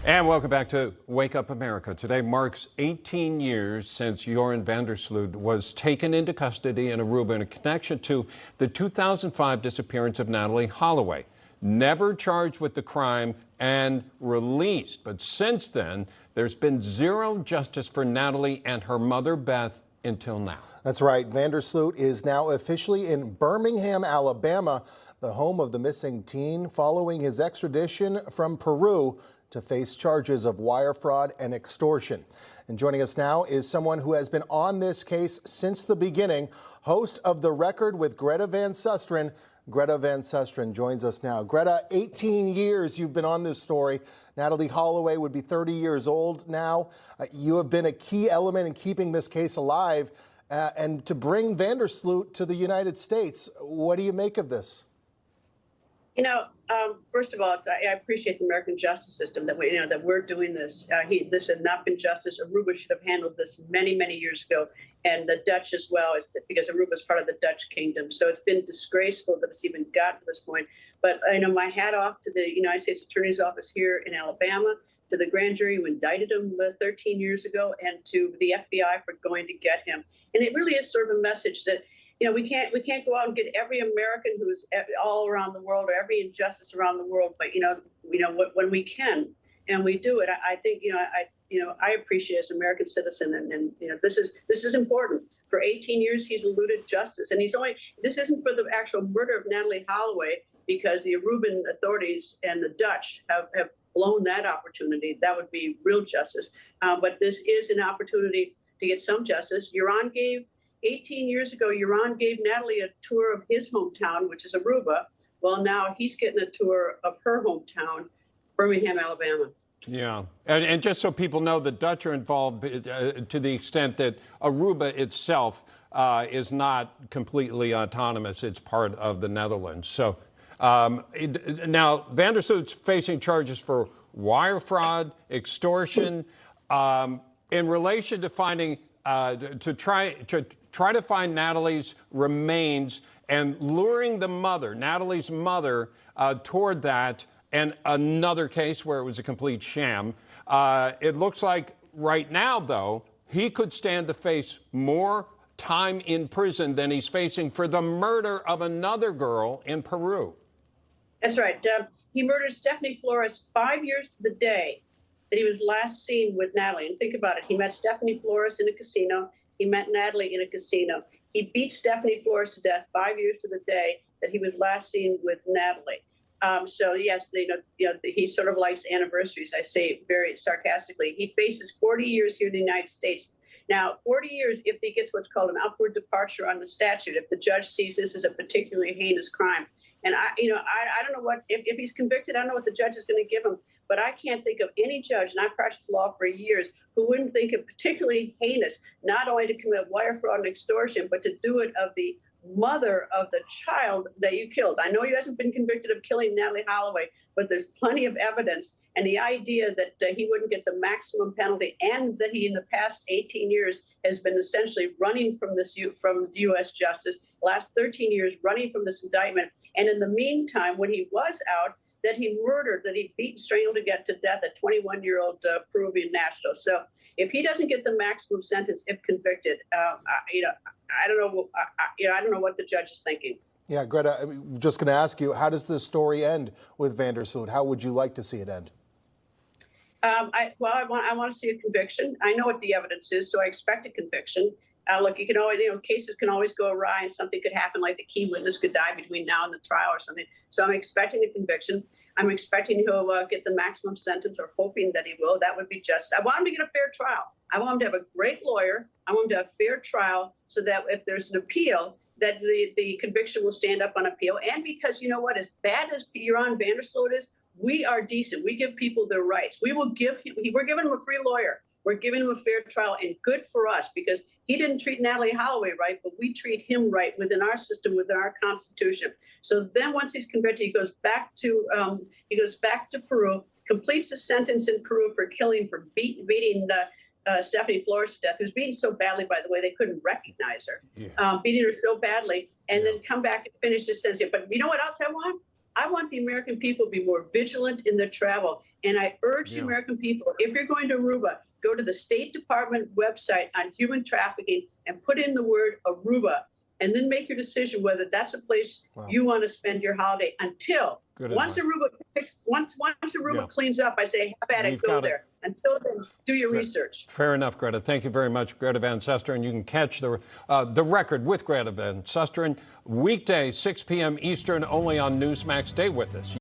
And welcome back to Wake Up America. Today marks 18 years since Joran Van Der Sloot was taken into custody in Aruba in connection to the 2005 disappearance of Natalee Holloway. Never charged with the crime and released. But since then, there's been zero justice for Natalee and her mother, Beth, until now. That's right. Van Der Sloot is now officially in Birmingham, Alabama, the home of the missing teen, following his extradition from Peru to face charges of wire fraud and extortion. And joining us now is someone who has been on this case since the beginning, host of The Record with Greta Van Susteren. Greta Van Susteren joins us now. Greta, 18 years you've been on this story. Natalee Holloway would be 30 years old now. You have been a key element in keeping this case alive and to bring Van Der Sloot to the United States. What do you make of this? You know, first of all, I appreciate the American justice system that we're doing this. This had not been justice. Aruba should have handled this many, many years ago, and the Dutch as well, because Aruba is part of the Dutch kingdom. So it's been disgraceful that it's even gotten to this point. But my hat off to the United States Attorney's Office here in Alabama, to the grand jury who indicted him 13 years ago, and to the FBI for going to get him. And it really is sort of a message that, we can't go out and get every American who's all around the world, or every injustice around the world. But when we can, and we do it, I think I appreciate as an American citizen, and this is important. For 18 years, he's eluded justice, and this isn't for the actual murder of Natalee Holloway, because the Aruban authorities and the Dutch have blown that opportunity. That would be real justice. But this is an opportunity to get some justice. 18 years ago, Joran gave Natalee a tour of his hometown, which is Aruba. Well, now he's getting a tour of her hometown, Birmingham, Alabama. Yeah, and just so people know, the Dutch are involved to the extent that Aruba itself is not completely autonomous. It's part of the Netherlands. So now Van Der Sloot's facing charges for wire fraud, extortion, in relation to finding to try to find Natalee's remains and luring the mother, Natalee's mother, toward that, and another case where it was a complete sham. It looks like right now, though, he could stand to face more time in prison than he's facing for the murder of another girl in Peru. That's right. He murdered Stephanie Flores 5 years to the day that he was last seen with Natalee. And think about it. He met Stephanie Flores in a casino. He met Natalee in a casino. He beat Stephanie Flores to death 5 years to the day that he was last seen with Natalee. So yes, he sort of likes anniversaries. I say very sarcastically. He faces 40 years here in the United States. Now, 40 years if he gets what's called an upward departure on the statute, if the judge sees this as a particularly heinous crime. And I don't know what, if he's convicted, I don't know what the judge is going to give him. But I can't think of any judge, and I've practiced law for years, who wouldn't think it particularly heinous, not only to commit wire fraud and extortion, but to do it of the mother of the child that you killed. I know he hasn't been convicted of killing Natalee Holloway, but there's plenty of evidence. And the idea that he wouldn't get the maximum penalty, and that he in the past 18 years has been essentially running from U.S. justice, last 13 years running from this indictment. And in the meantime, when he was out, that he murdered, that he beat and strangled to get to death a 21-year-old Peruvian national. So if he doesn't get the maximum sentence if convicted, I don't know. I don't know what the judge is thinking. Yeah, Greta, I'm just going to ask you, how does this story end with Van Der Sloot? How would you like to see it end? I want to see a conviction. I know what the evidence is, so I expect a conviction. Look, you can always, cases can always go awry, and something could happen, like the key witness could die between now and the trial or something. So I'm expecting a conviction. I'm expecting he'll get the maximum sentence, or hoping that he will. That would be just. I want him to get a fair trial. I want him to have a great lawyer. I want him to have a fair trial, so that if there's an appeal, that the conviction will stand up on appeal. And because as bad as Joran Van Der Sloot is, we are decent. We give people their rights. We're giving him a free lawyer. We're giving him a fair trial, and good for us, because he didn't treat Natalee Holloway right, but we treat him right within our system, within our Constitution. So then, once he's convicted, he goes back to Peru, completes a sentence in Peru for beating Stephanie Flores to death, who's beaten so badly, by the way, they couldn't recognize her, beating her so badly, and then come back and finish his sentence. But you know what else I want? I want the American people to be more vigilant in their travel. And I urge the American people, if you're going to Aruba, go to the State Department website on human trafficking and put in the word Aruba, and then make your decision whether that's a place you want to spend your holiday until once Aruba cleans up, I say, have at it, go there. Until then, do your research. Fair enough, Greta. Thank you very much, Greta Van Susteren. You can catch the Record with Greta Van Susteren weekday, 6 p.m. Eastern, only on Newsmax. Stay with us.